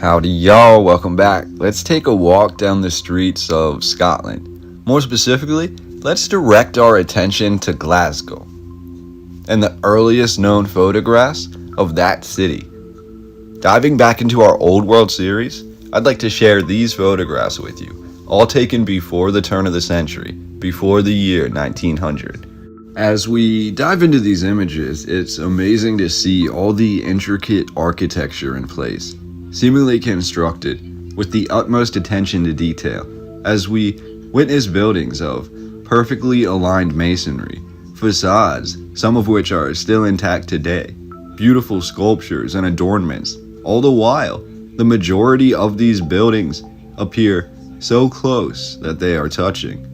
Howdy y'all, welcome back. Let's take a walk down the streets of Scotland. More specifically, let's direct our attention to Glasgow and the earliest known photographs of that city. Diving back into our Old World series, I'd like to share these photographs with you, all taken before the turn of the century, before the year 1900. As we dive into these images, it's amazing to see all the intricate architecture in place, seemingly constructed with the utmost attention to detail, as we witness buildings of perfectly aligned masonry, facades, some of which are still intact today, beautiful sculptures and adornments. All the while, the majority of these buildings appear so close that they are touching.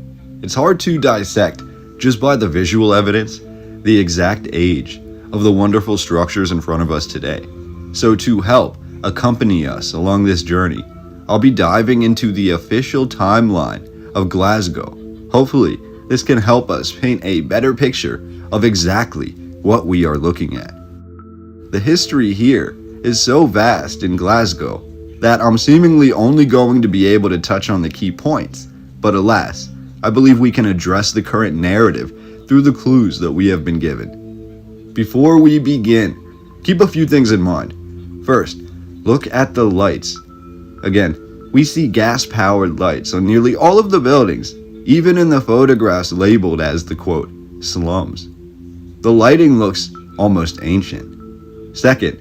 It's hard to dissect, just by the visual evidence, the exact age of the wonderful structures in front of us today. So to help accompany us along this journey, I'll be diving into the official timeline of Glasgow. Hopefully, this can help us paint a better picture of exactly what we are looking at. The history here is so vast in Glasgow that I'm seemingly only going to be able to touch on the key points, but alas, I believe we can address the current narrative through the clues that we have been given. Before we begin, keep a few things in mind. First, look at the lights. Again, we see gas-powered lights on nearly all of the buildings, even in the photographs labeled as the quote, slums. The lighting looks almost ancient. Second,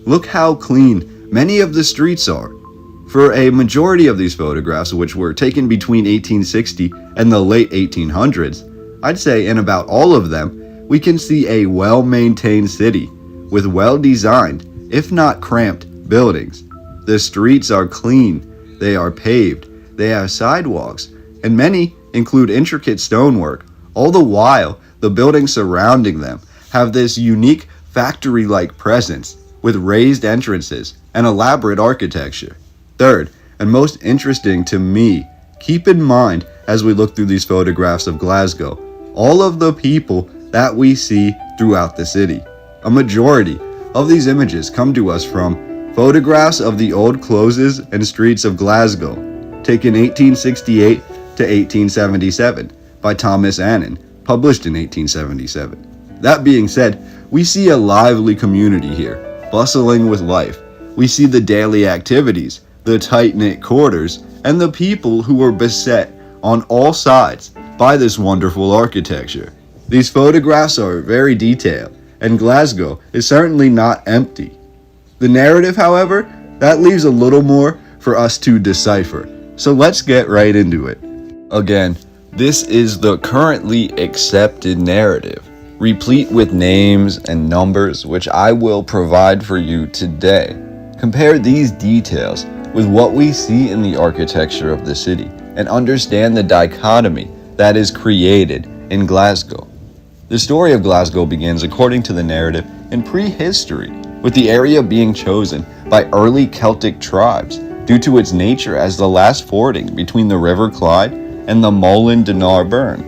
look how clean many of the streets are. For a majority of these photographs, which were taken between 1860 and the late 1800s, I'd say in about all of them, we can see a well-maintained city with well-designed, if not cramped, buildings. The streets are clean, they are paved, they have sidewalks, and many include intricate stonework. All the while, the buildings surrounding them have this unique factory-like presence with raised entrances and elaborate architecture. Third, and most interesting to me, keep in mind as we look through these photographs of Glasgow, all of the people that we see throughout the city. A majority of these images come to us from photographs of the old closes and streets of Glasgow, taken 1868 to 1877 by Thomas Annan, published in 1877. That being said, we see a lively community here, bustling with life. We see the daily activities, the tight-knit quarters, and the people who were beset on all sides by this wonderful architecture. These photographs are very detailed, and Glasgow is certainly not empty. The narrative, however, that leaves a little more for us to decipher. So let's get right into it. Again, this is the currently accepted narrative, replete with names and numbers, which I will provide for you today. Compare these details with what we see in the architecture of the city and understand the dichotomy that is created in Glasgow. The story of Glasgow begins, according to the narrative, in prehistory, with the area being chosen by early Celtic tribes due to its nature as the last fording between the River Clyde and the Moulin de Narburn.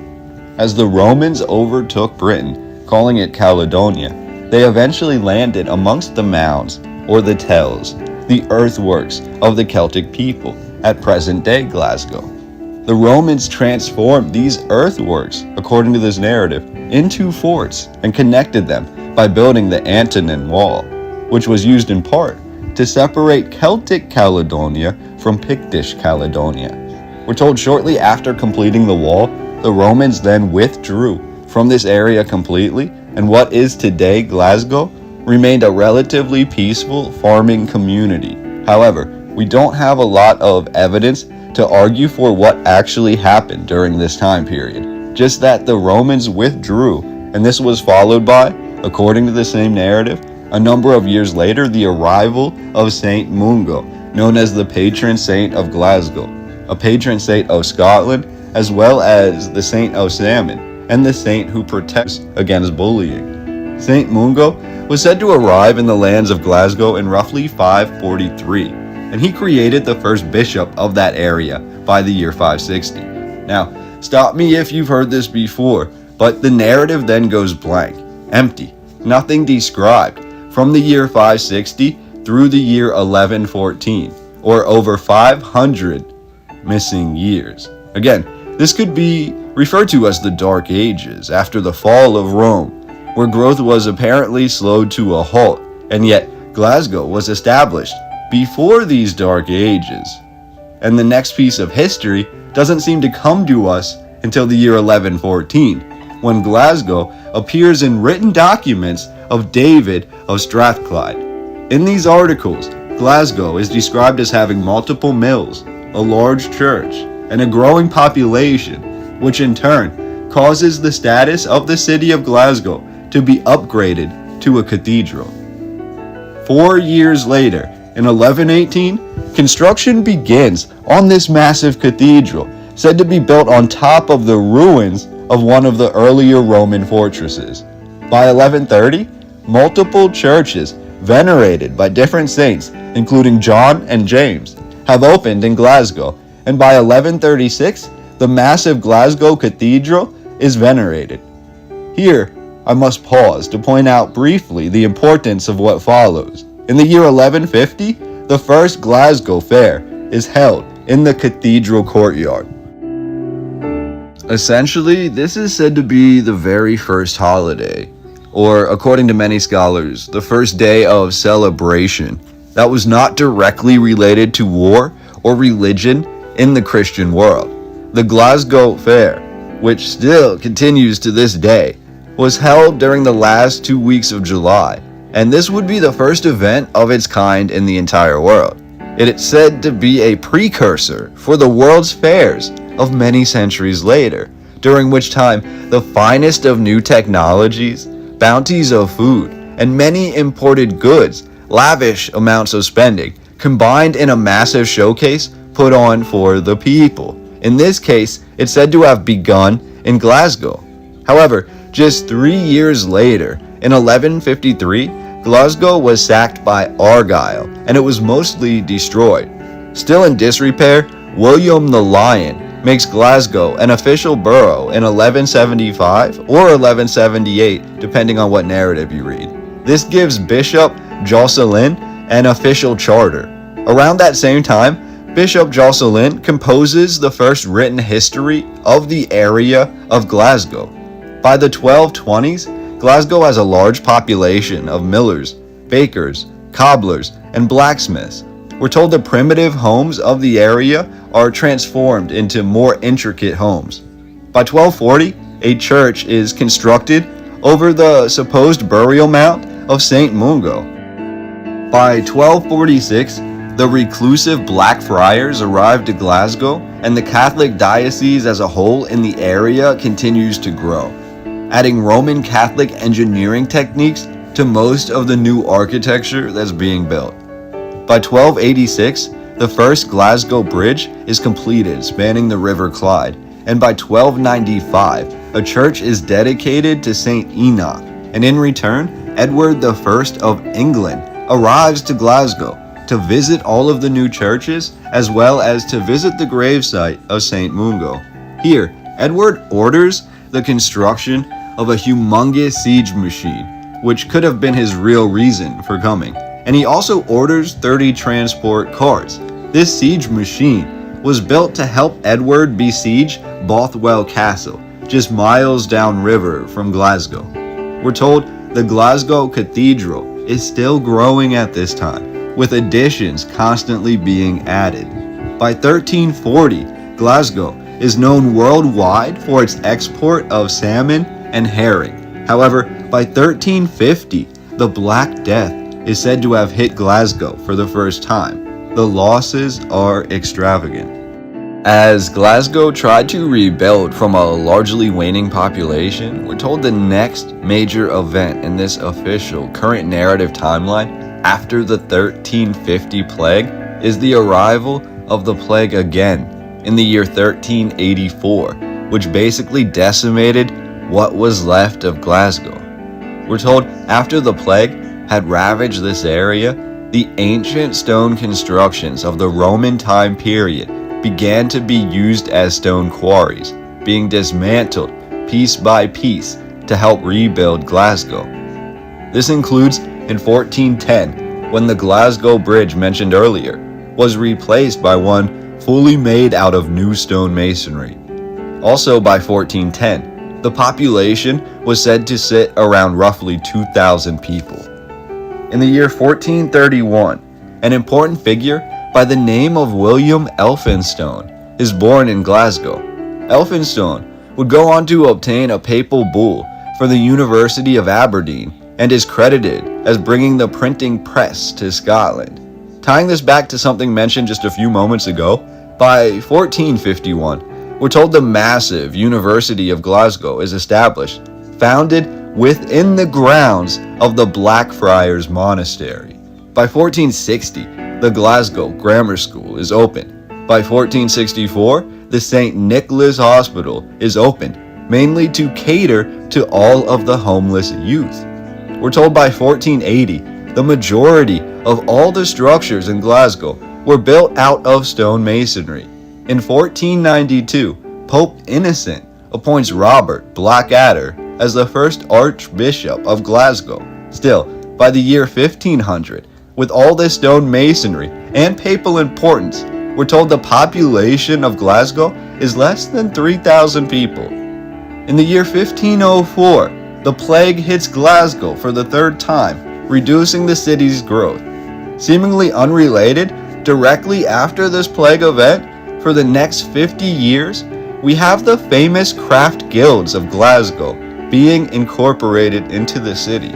As the Romans overtook Britain, calling it Caledonia, they eventually landed amongst the mounds, or the tells, the earthworks of the Celtic people at present-day Glasgow. The Romans transformed these earthworks, according to this narrative, into forts and connected them by building the Antonine Wall, which was used in part to separate Celtic Caledonia from Pictish Caledonia. We're told shortly after completing the wall, the Romans then withdrew from this area completely, and what is today Glasgow remained a relatively peaceful farming community. However, we don't have a lot of evidence to argue for what actually happened during this time period, just that the Romans withdrew, and this was followed by, according to the same narrative, a number of years later, the arrival of Saint Mungo, known as the patron saint of Glasgow, a patron saint of Scotland, as well as the saint of salmon, and the saint who protects against bullying. Saint Mungo was said to arrive in the lands of Glasgow in roughly 543, and he created the first bishop of that area by the year 560. Now, stop me if you've heard this before, but the narrative then goes blank, empty, nothing described, from the year 560 through the year 1114, or over 500 missing years. Again, this could be referred to as the Dark Ages, after the fall of Rome, where growth was apparently slowed to a halt, and yet Glasgow was established before these Dark Ages. And the next piece of history doesn't seem to come to us until the year 1114, when Glasgow appears in written documents of David of Strathclyde. In these articles, Glasgow is described as having multiple mills, a large church, and a growing population, which in turn causes the status of the city of Glasgow to be upgraded to a cathedral. 4 years later, in 1118, construction begins on this massive cathedral, said to be built on top of the ruins of one of the earlier Roman fortresses. By 1130, multiple churches venerated by different saints, including John and James, have opened in Glasgow, and by 1136, the massive Glasgow Cathedral is venerated. Here, I must pause to point out briefly the importance of what follows. In the year 1150, the first Glasgow Fair is held in the cathedral courtyard. Essentially, this is said to be the very first holiday, or according to many scholars, the first day of celebration that was not directly related to war or religion in the Christian world. The Glasgow Fair, which still continues to this day, was held during the last 2 weeks of July, and this would be the first event of its kind in the entire world. It is said to be a precursor for the world's fairs of many centuries later, during which time the finest of new technologies, bounties of food, and many imported goods, lavish amounts of spending, combined in a massive showcase put on for the people. In this case, it's said to have begun in Glasgow. However, just 3 years later, in 1153, Glasgow was sacked by Argyll, and it was mostly destroyed. Still in disrepair, William the Lion makes Glasgow an official borough in 1175 or 1178, depending on what narrative you read. This gives Bishop Jocelyn an official charter. Around that same time, Bishop Jocelyn composes the first written history of the area of Glasgow. By the 1220s, Glasgow has a large population of millers, bakers, cobblers, and blacksmiths. We're told the primitive homes of the area are transformed into more intricate homes. By 1240, a church is constructed over the supposed burial mound of St. Mungo. By 1246, the reclusive Black Friars arrived to Glasgow, and the Catholic diocese as a whole in the area continues to grow, adding Roman Catholic engineering techniques to most of the new architecture that's being built. By 1286, the first Glasgow Bridge is completed, spanning the River Clyde, and by 1295, a church is dedicated to St. Enoch, and in return, Edward I of England arrives to Glasgow to visit all of the new churches, as well as to visit the gravesite of St. Mungo. Here, Edward orders the construction of a humongous siege machine, which could have been his real reason for coming. And he also orders 30 transport cars. This siege machine was built to help Edward besiege Bothwell Castle, just miles downriver from Glasgow. We're told the Glasgow Cathedral is still growing at this time, with additions constantly being added. By 1340, Glasgow is known worldwide for its export of salmon and herring. However, by 1350, the Black Death is said to have hit Glasgow for the first time. The losses are extravagant. As Glasgow tried to rebuild from a largely waning population, we're told the next major event in this official current narrative timeline after the 1350 plague is the arrival of the plague again in the year 1384, which basically decimated what was left of Glasgow. We're told after the plague had ravaged this area, the ancient stone constructions of the Roman time period began to be used as stone quarries, being dismantled piece by piece to help rebuild Glasgow. This includes in 1410, when the Glasgow Bridge mentioned earlier was replaced by one fully made out of new stone masonry. Also by 1410, the population was said to sit around roughly 2,000 people. In the year 1431, an important figure by the name of William Elphinstone is born in Glasgow. Elphinstone would go on to obtain a papal bull for the University of Aberdeen and is credited as bringing the printing press to Scotland. Tying this back to something mentioned just a few moments ago, by 1451, we're told the massive University of Glasgow is established, founded within the grounds of the Blackfriars Monastery. By 1460, the Glasgow Grammar School is open. By 1464, the St. Nicholas Hospital is opened, mainly to cater to all of the homeless youth. We're told by 1480, the majority of all the structures in Glasgow were built out of stone masonry. In 1492, Pope Innocent appoints Robert Blackadder as the first Archbishop of Glasgow. Still, by the year 1500, with all this stone masonry and papal importance, we're told the population of Glasgow is less than 3,000 people. In the year 1504, the plague hits Glasgow for the third time, reducing the city's growth. Seemingly unrelated, directly after this plague event, for the next 50 years, we have the famous craft guilds of Glasgow being incorporated into the city.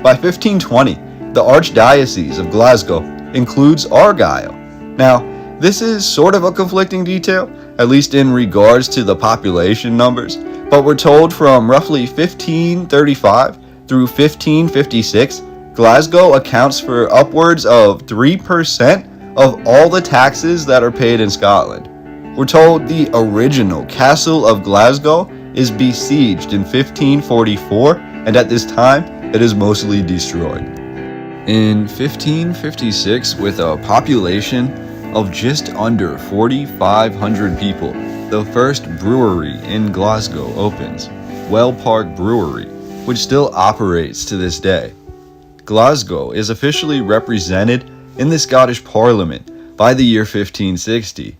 By 1520, the Archdiocese of Glasgow includes Argyll. Now, this is sort of a conflicting detail, at least in regards to the population numbers, but we're told from roughly 1535 through 1556, Glasgow accounts for upwards of 3% of all the taxes that are paid in Scotland. We're told the original Castle of Glasgow is besieged in 1544, and at this time, it is mostly destroyed. In 1556, with a population of just under 4,500 people, the first brewery in Glasgow opens, Well Park Brewery, which still operates to this day. Glasgow is officially represented in the Scottish Parliament by the year 1560.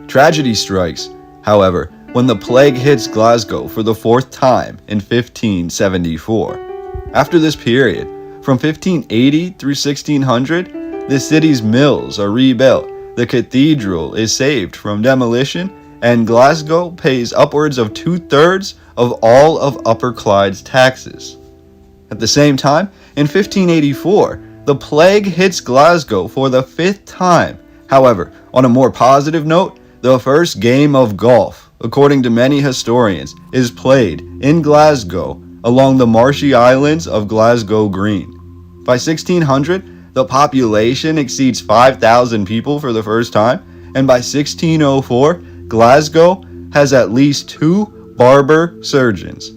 Tragedy strikes, however, when the plague hits Glasgow for the fourth time in 1574. After this period, from 1580 through 1600, the city's mills are rebuilt, the cathedral is saved from demolition, and Glasgow pays upwards of 2/3 of all of Upper Clyde's taxes. At the same time, in 1584, the plague hits Glasgow for the fifth time. However, on a more positive note, the first game of golf, according to many historians, is played in Glasgow along the marshy islands of Glasgow Green. By 1600, the population exceeds 5,000 people for the first time, and by 1604, Glasgow has at least 2 barber surgeons.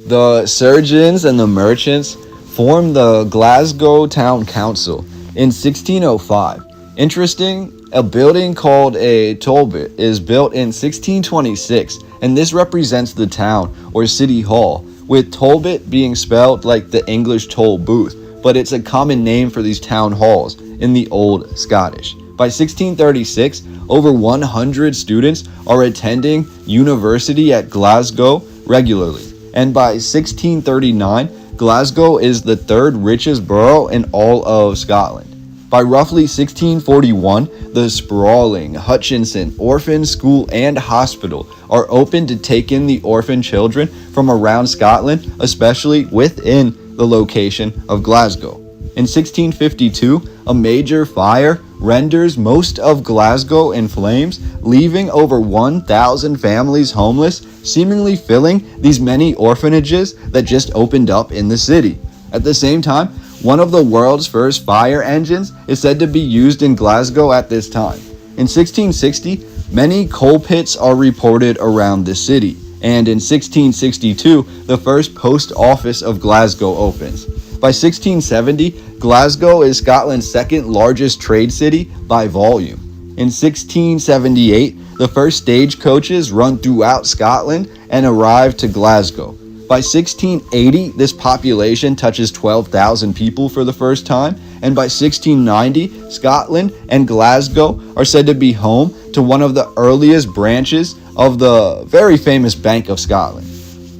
The surgeons and the merchants formed the Glasgow Town Council in 1605. Interesting, a building called a Talbot is built in 1626, and this represents the town or city hall, with Talbot being spelled like the English toll booth, but it's a common name for these town halls in the Old Scottish. By 1636, over 100 students are attending university at Glasgow regularly, and by 1639, Glasgow is the third richest borough in all of Scotland. By roughly 1641, the sprawling Hutchinson Orphan School and Hospital are open to take in the orphan children from around Scotland, especially within the location of Glasgow. In 1652, a major fire renders most of Glasgow in flames, leaving over 1,000 families homeless, seemingly filling these many orphanages that just opened up in the city. At the same time, one of the world's first fire engines is said to be used in Glasgow at this time. In 1660, many coal pits are reported around the city, and in 1662, the first post office of Glasgow opens. By 1670, Glasgow is Scotland's second largest trade city by volume. In 1678, the first stagecoaches run throughout Scotland and arrive to Glasgow. By 1680, this population touches 12,000 people for the first time, and by 1690, Scotland and Glasgow are said to be home to one of the earliest branches of the very famous Bank of Scotland.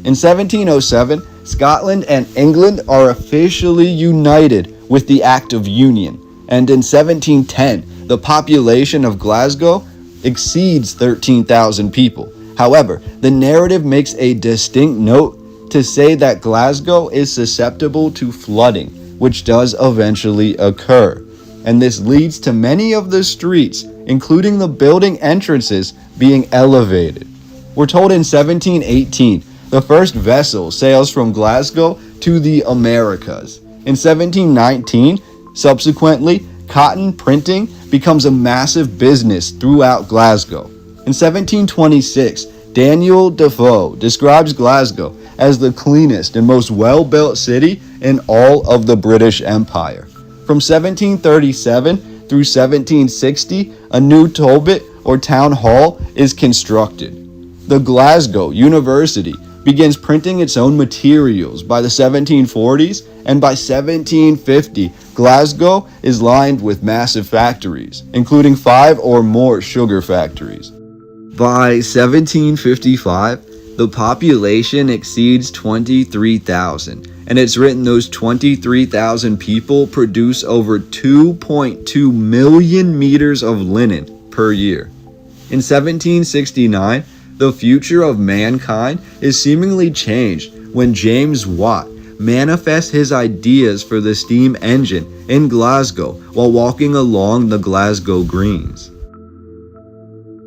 In 1707, Scotland and England are officially united with the Act of Union, and in 1710, the population of Glasgow exceeds 13,000 people. However, the narrative makes a distinct note to say that Glasgow is susceptible to flooding, which does eventually occur. And this leads to many of the streets, including the building entrances, being elevated. We're told in 1718, the first vessel sails from Glasgow to the Americas. In 1719, subsequently, cotton printing becomes a massive business throughout Glasgow. In 1726, Daniel Defoe describes Glasgow as the cleanest and most well-built city in all of the British Empire. From 1737 through 1760, a new Talbot or town hall is constructed. The Glasgow University begins printing its own materials by the 1740s, and by 1750, Glasgow is lined with massive factories, including 5 or more sugar factories. By 1755, the population exceeds 23,000, and it's written those 23,000 people produce over 2.2 million meters of linen per year. In 1769, the future of mankind is seemingly changed when James Watt manifests his ideas for the steam engine in Glasgow while walking along the Glasgow Greens.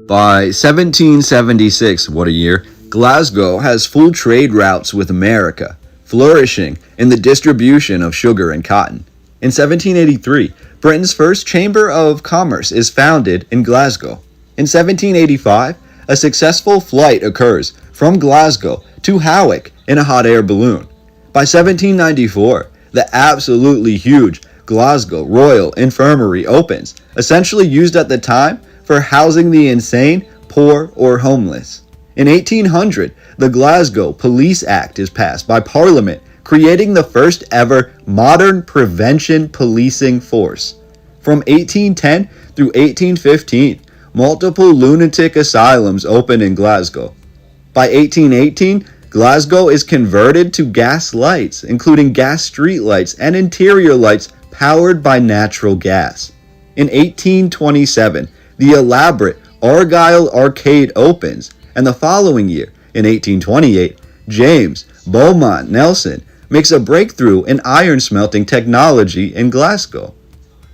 By 1776, what a year, Glasgow has full trade routes with America, flourishing in the distribution of sugar and cotton. In 1783, Britain's first Chamber of Commerce is founded in Glasgow. In 1785, a successful flight occurs from Glasgow to Hawick in a hot air balloon. By 1794, the absolutely huge Glasgow Royal Infirmary opens, essentially used at the time for housing the insane, poor, or homeless. In 1800, the Glasgow Police Act is passed by Parliament, creating the first ever modern prevention policing force. From 1810 through 1815, multiple lunatic asylums opened in Glasgow. By 1818, Glasgow is converted to gas lights, including gas street lights and interior lights powered by natural gas. In 1827, the elaborate Argyle Arcade opens, and the following year, in 1828, James Beaumont Nelson makes a breakthrough in iron smelting technology in Glasgow.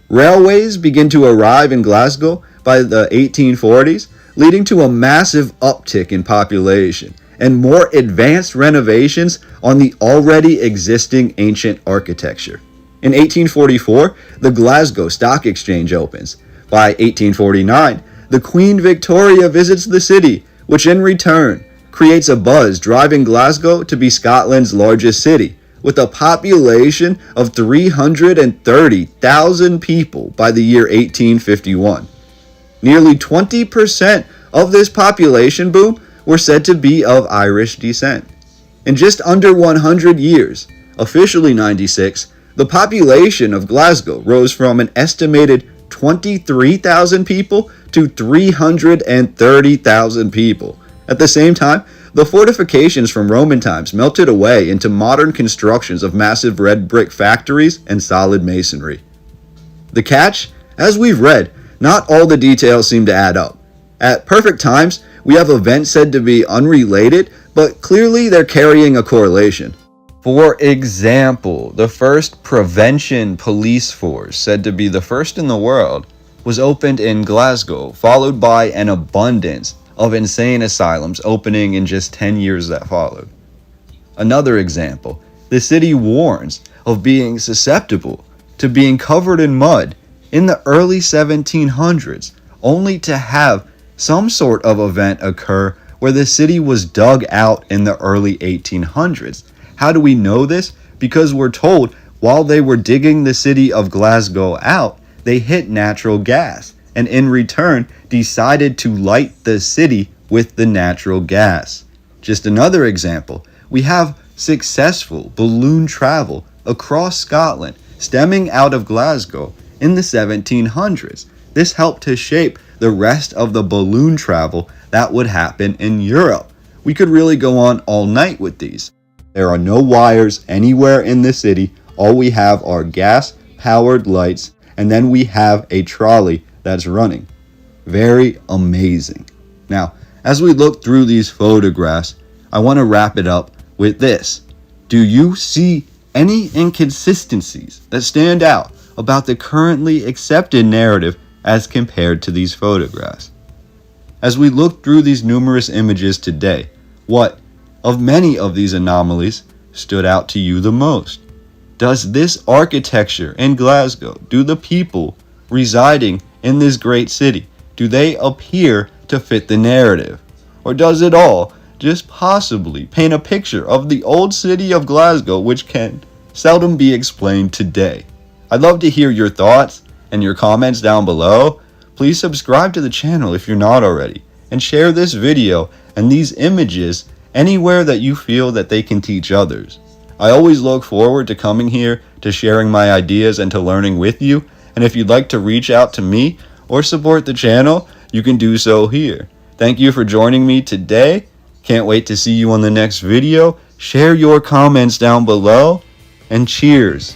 Railways begin to arrive in Glasgow by the 1840s, leading to a massive uptick in population and more advanced renovations on the already existing ancient architecture. In 1844, the Glasgow Stock Exchange opens. By 1849, the Queen Victoria visits the city, which in return creates a buzz driving Glasgow to be Scotland's largest city, with a population of 330,000 people by the year 1851. Nearly 20% of this population boom were said to be of Irish descent. In just under 100 years, officially 96, the population of Glasgow rose from an estimated 23,000 people to 330,000 people. At the same time, the fortifications from Roman times melted away into modern constructions of massive red brick factories and solid masonry. The catch? As we've read, not all the details seem to add up. At perfect times, we have events said to be unrelated, but clearly they're carrying a correlation. For example, the first prevention police force, said to be the first in the world, was opened in Glasgow, followed by an abundance of insane asylums opening in just 10 years that followed. Another example, the city warns of being susceptible to being covered in mud in the early 1700s, only to have some sort of event occur where the city was dug out in the early 1800s. How do we know this? Because we're told while they were digging the city of Glasgow out, they hit natural gas, and in return decided to light the city with the natural gas. Just another example, we have successful balloon travel across Scotland, stemming out of Glasgow in the 1700s. This helped to shape the rest of the balloon travel that would happen in Europe. We could really go on all night with these. There are no wires anywhere in the city. All we have are gas-powered lights, and then we have a trolley that's running. Very amazing. Now, as we look through these photographs, I want to wrap it up with this. Do you see any inconsistencies that stand out about the currently accepted narrative as compared to these photographs? As we look through these numerous images today, what of many of these anomalies stood out to you the most? Does this architecture in Glasgow, do the people residing in this great city, do they appear to fit the narrative? Or does it all just possibly paint a picture of the old city of Glasgow which can seldom be explained today? I'd love to hear your thoughts and your comments down below. Please subscribe to the channel if you're not already, and share this video and these images anywhere that you feel that they can teach others. I always look forward to coming here, to sharing my ideas and to learning with you. And if you'd like to reach out to me or support the channel, you can do so here. Thank you for joining me today. Can't wait to see you on the next video. Share your comments down below, and cheers.